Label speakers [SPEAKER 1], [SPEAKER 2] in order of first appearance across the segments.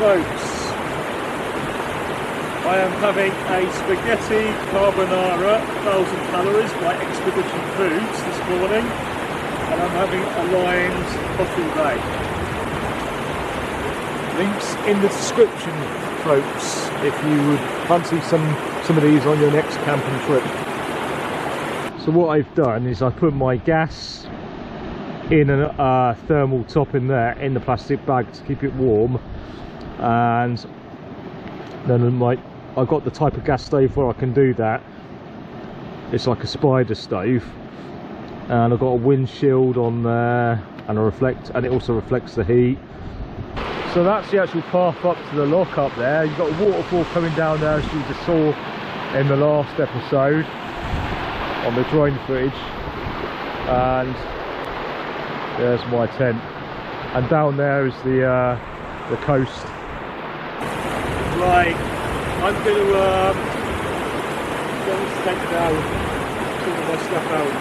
[SPEAKER 1] folks, I am having a spaghetti carbonara, 1,000 calories by Expedition Foods this morning, and I'm having a lined coffee bag. Links in the description, folks, if you would fancy some of these on your next camping trip. So what I've done is I put my gas in a thermal top in there, in the plastic bag to keep it warm, and then I've got the type of gas stove where I can do that. It's like a spider stove, and I've got a windshield on there, and it also reflects the heat. So that's the actual path up to the lock up there. You've got a waterfall coming down there, as you just saw in the last episode on the drone footage, and there's my tent, and down there is the coast. Right, I'm going to get this tent down, sort of my stuff out.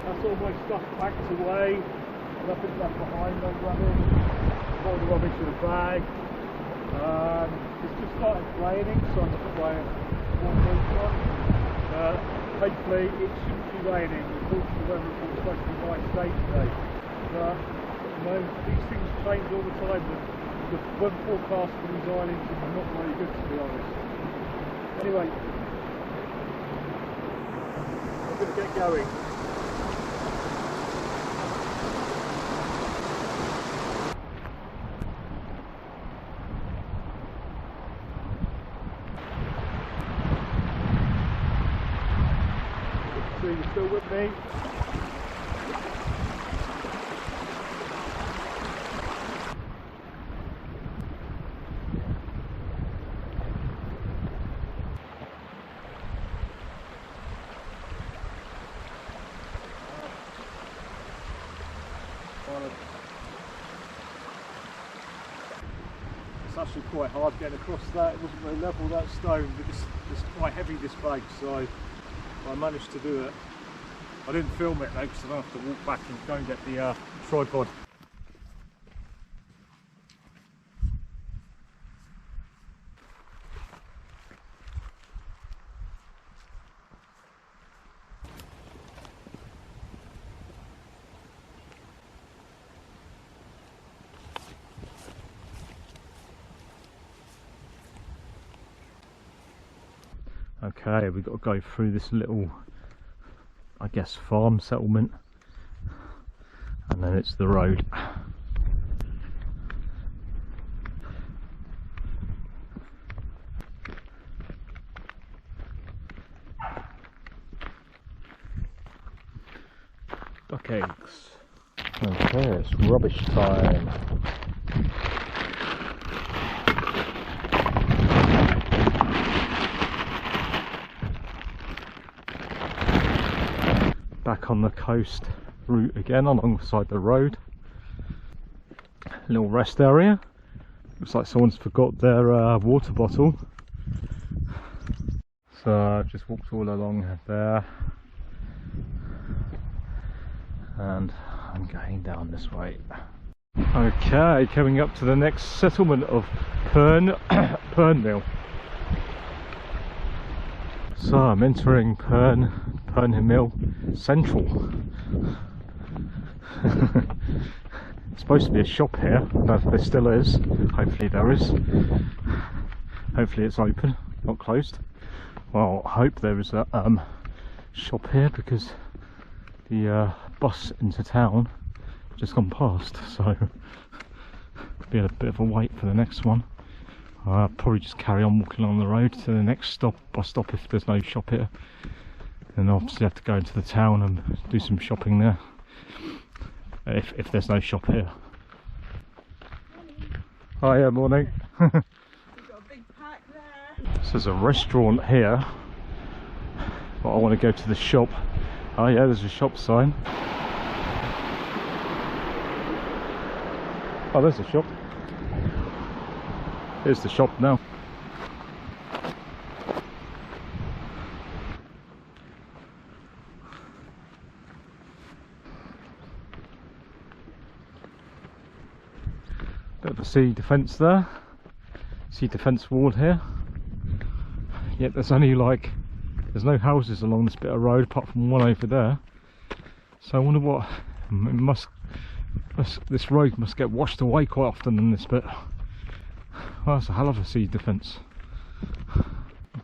[SPEAKER 1] That's all my stuff packed away, nothing left behind, no running, all the rubbish in the bag. It's just started raining, so I'm going to put my warm boots on. Hopefully it shouldn't be raining. Unfortunately, the weather report's supposed to be nice day today. But you know, these things change all the time. The weather forecast for these islands is not very good, to be honest. Anyway, I'm going to get going. You're still with me? It's actually quite hard getting across that. It wasn't very level, that stone, but it's quite heavy, this bag, so I managed to do it. I didn't film it though, because I don't have to walk back and go and get the tripod. Okay, we've got to go through this little, I guess, farm settlement, and then it's the road. Duck eggs. Okay, it's rubbish time. Back on the coast route again, alongside the road. Little rest area. Looks like someone's forgot their water bottle. So I've just walked all along there, and I'm going down this way. Okay, coming up to the next settlement of Pirnmill. So I'm entering Pirnmill Central. It's supposed to be a shop here, but there still is. Hopefully there is. Hopefully it's open, not closed. Well, I hope there is a shop here, because the bus into town just gone past, so could be a bit of a wait for the next one. I'll probably just carry on walking along the road to the next bus stop if there's no shop here, and obviously have to go into the town and do some shopping there if there's no shop here. Hiya, morning.
[SPEAKER 2] We've got a big pack there.
[SPEAKER 1] So there's a restaurant here, but I want to go to the shop. Oh yeah, there's a shop sign. Oh, there's a shop. Here's the shop now. Bit of a sea defence there, sea defence wall here. Yet there's only like, there's no houses along this bit of road apart from one over there. So I wonder what, this road must get washed away quite often in this bit. Well, that's a hell of a sea defence.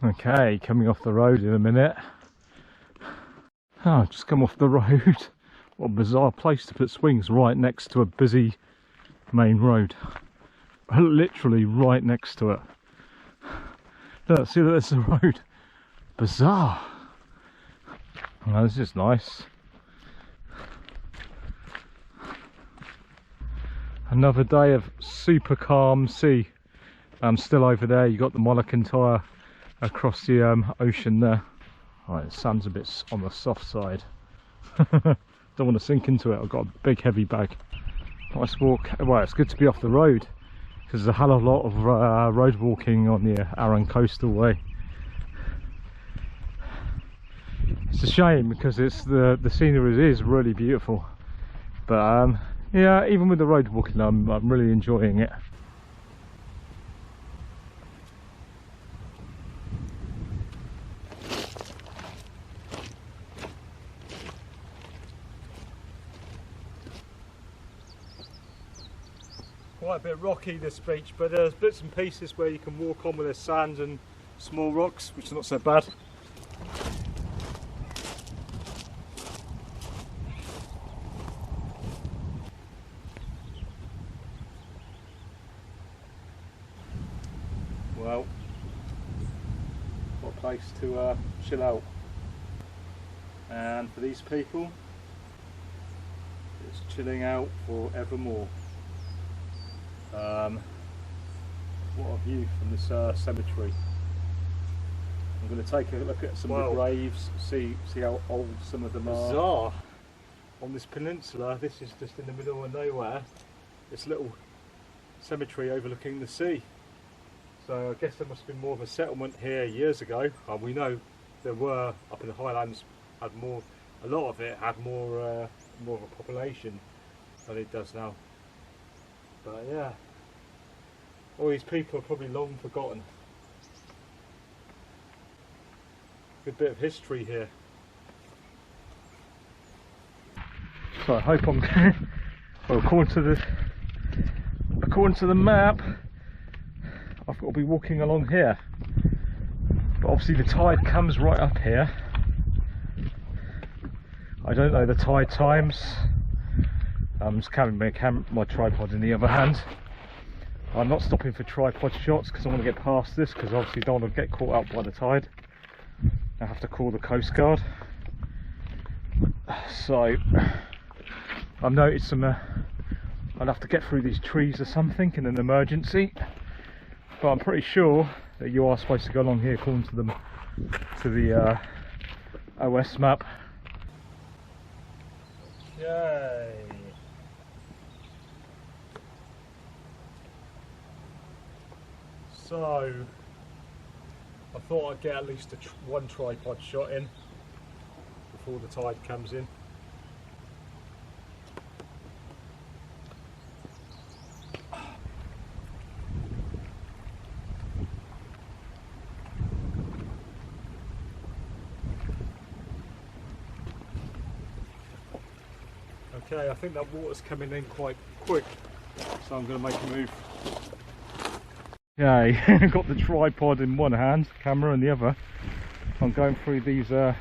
[SPEAKER 1] Okay, coming off the road in a minute. Oh, just come off the road. What a bizarre place to put swings, right next to a busy main road. Literally right next to it. Look, see that there's the road. Bizarre. Oh, this is nice. Another day of super calm sea. Still over there, you got the Auchencar across the ocean there. Right, the sand's a bit on the soft side. Don't want to sink into it. I've got a big heavy bag. Nice walk. Well, it's good to be off the road because there's a hell of a lot of road walking on the Arran Coastal Way. It's a shame because it's the scenery is really beautiful, but yeah, even with the road walking, I'm really enjoying it. Quite a bit rocky, this beach, but there's bits and pieces where you can walk on with the sand and small rocks, which is not so bad. Well, what a place to chill out. And for these people, it's chilling out forevermore. What a view from this cemetery. I'm going to take a look at some of the graves, see how old some of them are. Bizarre. On this peninsula, this is just in the middle of nowhere, this little cemetery overlooking the sea. So I guess there must have been more of a settlement here years ago. We know there were up in the Highlands, had more, a lot of it had more of a population than it does now. But yeah, all these people are probably long forgotten. Good bit of history here. So I hope I'm well, according to the map, I've got to be walking along here. But obviously the tide comes right up here. I don't know the tide times. I'm just carrying my tripod in the other hand. I'm not stopping for tripod shots because I want to get past this, because obviously don't want to get caught up by the tide. I have to call the Coast Guard. So I've noticed some I'll have to get through these trees or something in an emergency, but I'm pretty sure that you are supposed to go along here according to the OS map. Yay! So I thought I'd get at least one tripod shot in before the tide comes in. Okay, I think that water's coming in quite quick, so I'm going to make a move. Okay, got the tripod in one hand, camera in the other. I'm going through these ferns.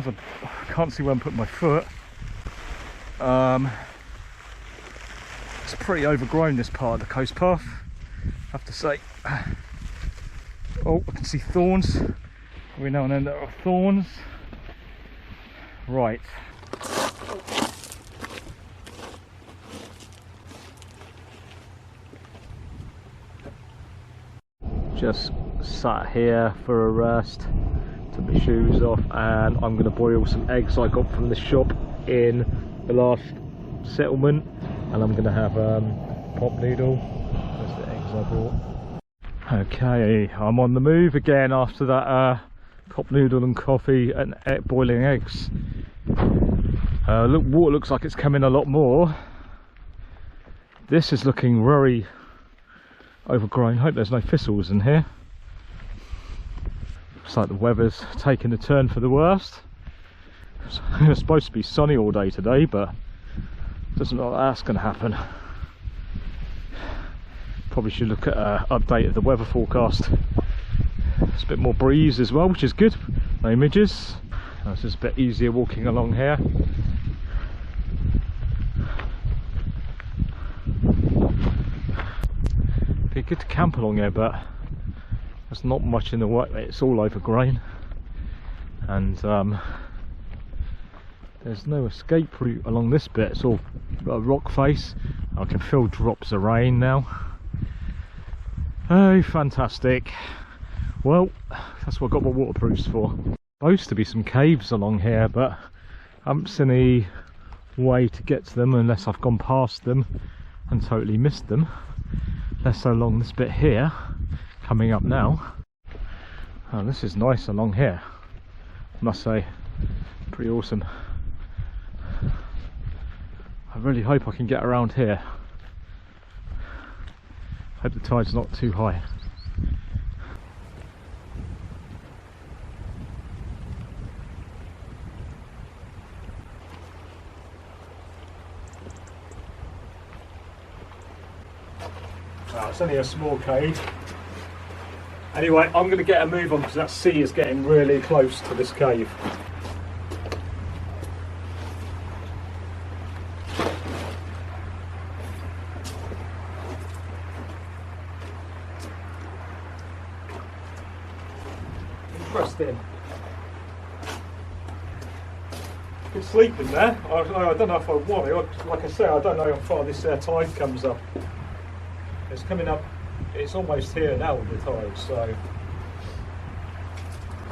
[SPEAKER 1] I can't see where I'm putting my foot. It's pretty overgrown, this part of the coast path, I have to say. Oh, I can see thorns. Every now and then there are thorns. Right. Just sat here for a rest, took my shoes off, and I'm going to boil some eggs I got from the shop in the last settlement, and I'm going to have pop noodle. That's the eggs I bought. Okay, I'm on the move again after that pop noodle and coffee and boiling eggs. Look, water looks like it's coming a lot more, This is looking very overgrown. Hope there's no thistles in here. Looks like the weather's taken a turn for the worst. It's supposed to be sunny all day today, but doesn't look like that's going to happen. Probably should look at an update of the weather forecast. It's a bit more breeze as well, which is good. No images. It's just a bit easier walking along here. Be good to camp along here, but there's not much in the way. It's all overgrown, and there's no escape route along this bit. It's all a rock face. I can feel drops of rain now. Oh, fantastic. Well, that's what I got my waterproofs for. Supposed to be some caves along here, but I haven't seen any way to get to them unless I've gone past them and totally missed them. Less so along this bit here, coming up now. Oh, this is nice along here, I must say. Pretty awesome. I really hope I can get around here. Hope the tide's not too high. It's only a small cave. Anyway, I'm going to get a move on because that sea is getting really close to this cave. Interesting. Could sleep in there. I don't know if I want to. Like I say, I don't know how far this tide comes up. It's coming up, it's almost here now with the tide, so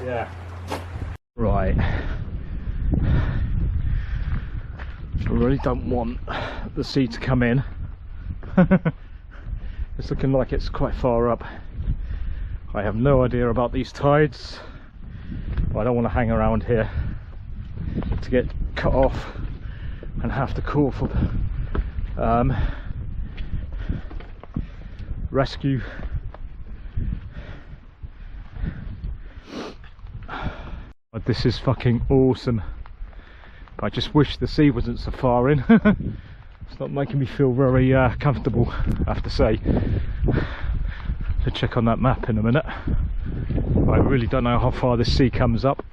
[SPEAKER 1] yeah. Right. I really don't want the sea to come in. It's looking like it's quite far up. I have no idea about these tides, but I don't want to hang around here to get cut off and have to call for rescue. But this is fucking awesome, but I just wish the sea wasn't so far in. It's not making me feel very comfortable, I have to say. To check on that map in a minute. I really don't know how far the sea comes up.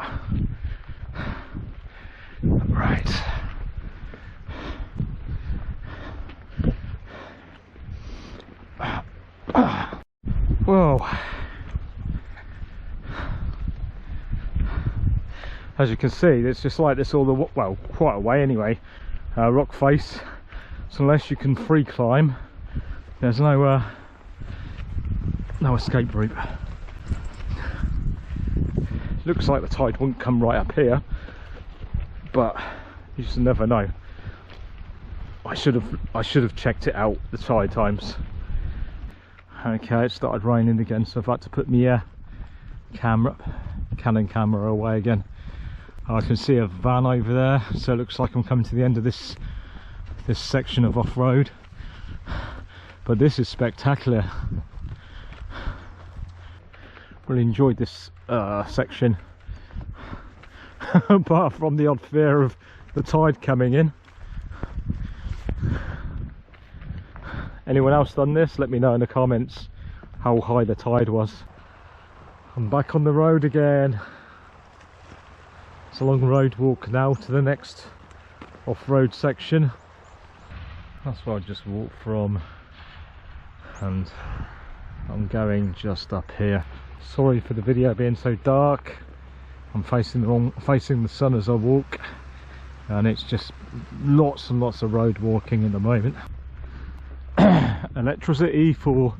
[SPEAKER 1] Right. Whoa. As you can see, it's just like this all the well, quite a way anyway. Rock face. So unless you can free climb, there's no escape route. Looks like the tide won't come right up here, but you just never know. I should have checked it out the tide times. Okay, it started raining again, so I've had to put my Canon camera away again. I can see a van over there, so it looks like I'm coming to the end of this section of off-road. But this is spectacular. Really enjoyed this section, apart from the odd fear of the tide coming in. Anyone else done this? Let me know in the comments how high the tide was. I'm back on the road again. It's a long road walk now to the next off-road section. That's where I just walked from, and I'm going just up here. Sorry for the video being so dark. I'm facing the sun as I walk, and it's just lots and lots of road walking at the moment. Electricity for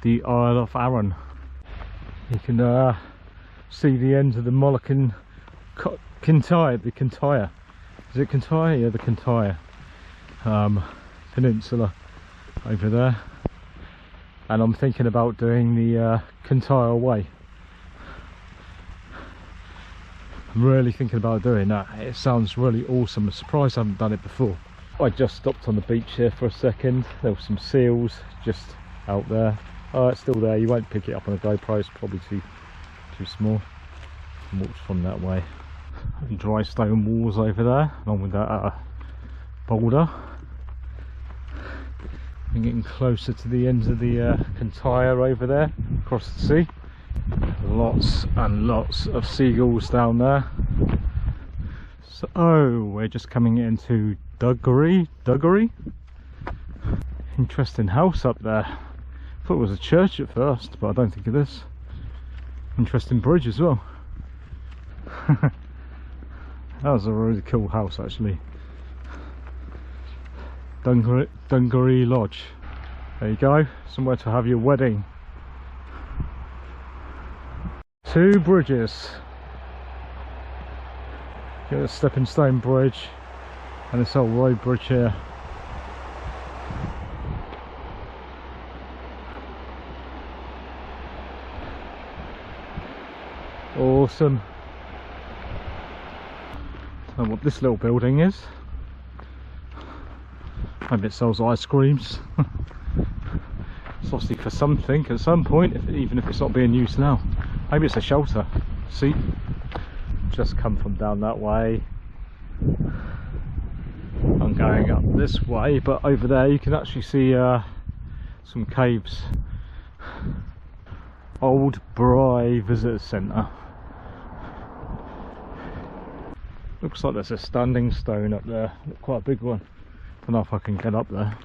[SPEAKER 1] the Isle of Arran. You can see the end of the Molocan Kintyre, the Kintyre. Is it Kintyre? Yeah, the Kintyre peninsula over there. And I'm thinking about doing the Kintyre Way. I'm really thinking about doing that. It sounds really awesome. I'm surprised I haven't done it before. I just stopped on the beach here for a second. There were some seals just out there. Oh, it's still there. You won't pick it up on a GoPro, it's probably too small. And walked from that way. And dry stone walls over there, along with that boulder. I'm getting closer to the ends of the Coire over there, across the sea. Lots and lots of seagulls down there. So, oh, we're just coming into Duggery. Interesting house up there. I thought it was a church at first, but I don't think it is. Interesting bridge as well. That was a really cool house actually. Dungaree Lodge. There you go, somewhere to have your wedding. 2 bridges. Get a stepping stone bridge and this old road bridge here. Awesome. Don't know what this little building is. Maybe it sells ice creams. It's obviously for something at some point, even if it's not being used now. Maybe it's a shelter. See? Just come from down that way. I'm going up this way, but over there you can actually see some caves. Old Bry Visitor Centre. Looks like there's a standing stone up there, quite a big one. Don't know if I can get up there.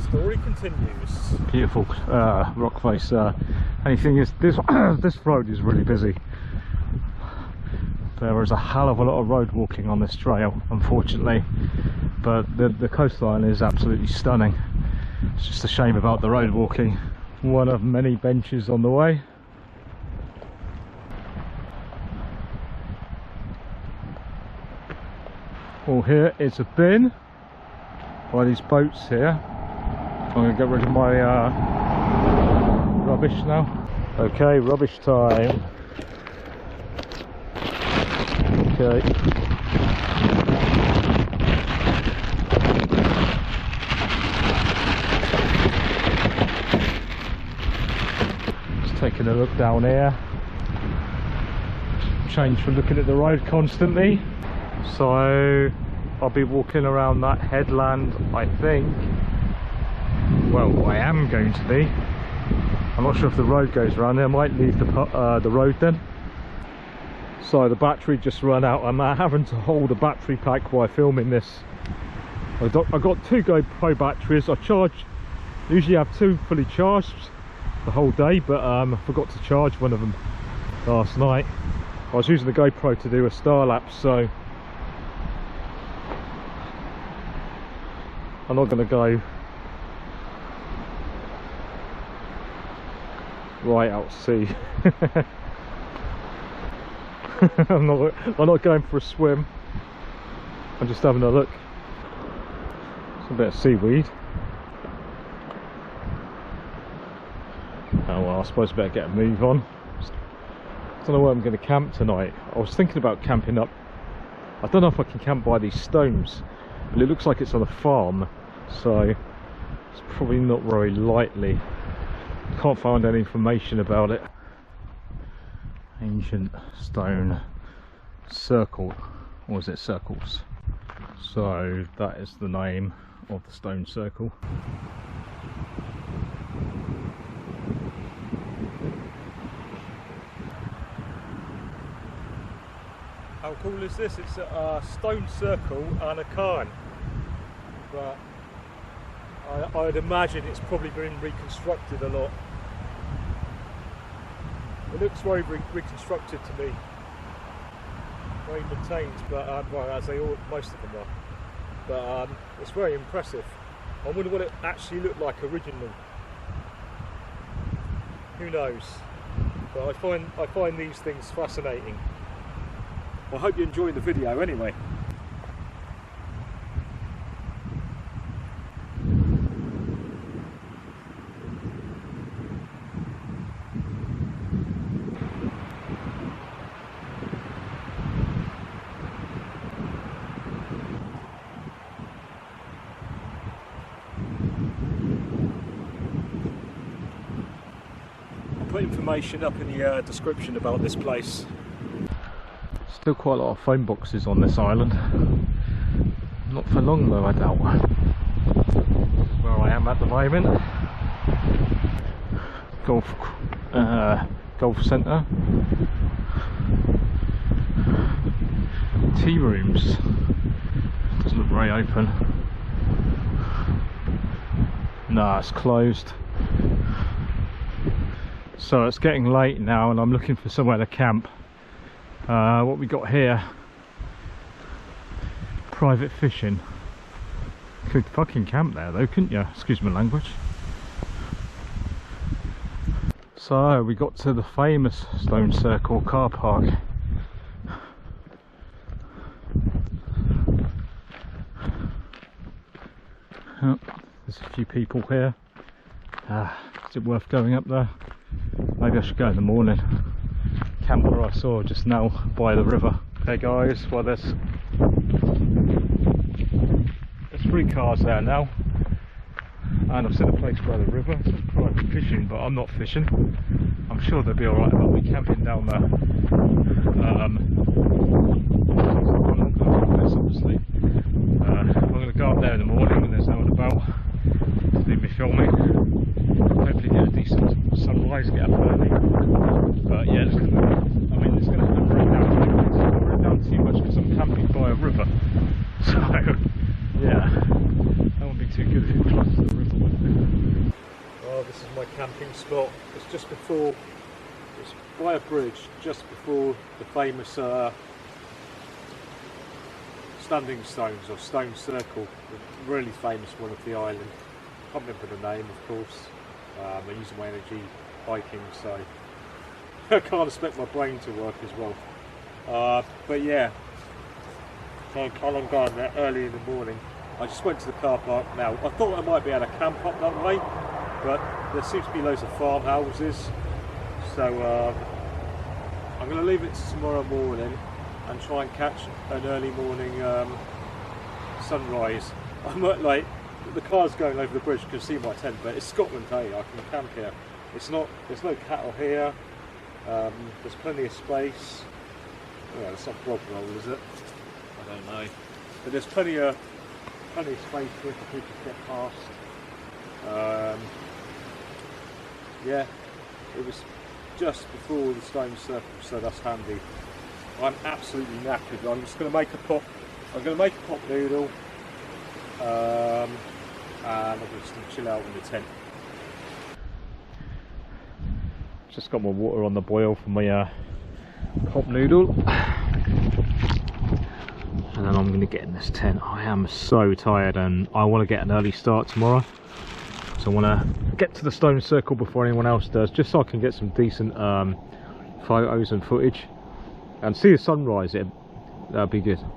[SPEAKER 1] Story continues. Beautiful rock face. Only thing is, this this road is really busy. There is a hell of a lot of road walking on this trail, unfortunately. But the coastline is absolutely stunning. It's just a shame about the road walking. One of many benches on the way. Well, here is a bin by these boats here. I'm going to get rid of my rubbish now. Okay, rubbish time. Okay. Just taking a look down here. Change from looking at the road constantly. So I'll be walking around that headland, I think. Well, I am going to be. I'm not sure if the road goes around there. I might leave the road then. So the battery just ran out. I'm having to hold a battery pack while filming this. I got 2 GoPro batteries. I usually have 2 fully charged the whole day, but I forgot to charge one of them last night. I was using the GoPro to do a star lapse, so I'm not going to go right out to sea. I'm not going for a swim. I'm just having a look. It's a bit of seaweed. Oh well, I suppose I better get a move on. I don't know where I'm going to camp tonight. I was thinking about camping up. I don't know if I can camp by these stones, but it looks like it's on a farm, so it's probably not very likely. Can't find any information about it. Ancient Stone Circle, or is it Circles? So that is the name of the stone circle. How cool is this? It's a stone circle and a cairn, but I'd imagine it's probably been reconstructed a lot. It looks very reconstructed to me, very maintained, but well, as they all, most of them are. But it's very impressive. I wonder what it actually looked like originally. Who knows? But I find these things fascinating. I hope you enjoyed the video anyway. Put information up in the description about this place. Still quite a lot of phone boxes on this island. Not for long though, I doubt. Where I am at the moment. Golf centre. Tea rooms. Doesn't look very open. Nah, it's closed. So it's getting late now and I'm looking for somewhere to camp. What we got here, private fishing. Could fucking camp there though, couldn't you? Excuse my language. So we got to the famous Stone Circle car park. Oh, there's a few people here. Is it worth going up there? Maybe I should go in the morning. Camper I saw just now by the river. Hey guys, well there's 3 cars there now, and I've seen a place by the river. It's private fishing, but I'm not fishing. I'm sure they'll be alright about me camping down there. I'm not going to do this obviously. I'm going to go up there in the morning when there's no one about to do me filming. Hopefully get a decent sunrise, get up early. But yeah, it's going to, I mean, it's going to rain down anyway. It's not going to rain down too much because I'm camping by a river. So yeah, that wouldn't be too good if it was close to the river, would it? Oh, this is my camping spot. It's just before, it's by a bridge, just before the famous standing stones or stone circle, the really famous one of the island. I can't remember the name, of course. I'm using my energy hiking, so I can't expect my brain to work as well. But yeah, so I plan on going there early in the morning. I just went to the car park now. I thought I might be able to camp up that way, but there seems to be loads of farmhouses. So I'm going to leave it to tomorrow morning and try and catch an early morning sunrise. I'm like, the car's going over the bridge, you can see my tent, but it's Scotland, hey, I can camp here. It's not, there's no cattle here, there's plenty of space. Well, it's not bog roll, is it? I don't know. But there's plenty of space here for people to get past. Yeah, it was just before the Stone Circle, so that's handy. I'm absolutely knackered. I'm just going to make a pot. I'm going to make a pot noodle. And I'm just going to chill out in the tent. Just got my water on the boil for my pot noodle, and then I'm going to get in this tent. I am so tired and I want to get an early start tomorrow, so I want to get to the Stone Circle before anyone else does, just so I can get some decent photos and footage and see the sunrise. That'd be good.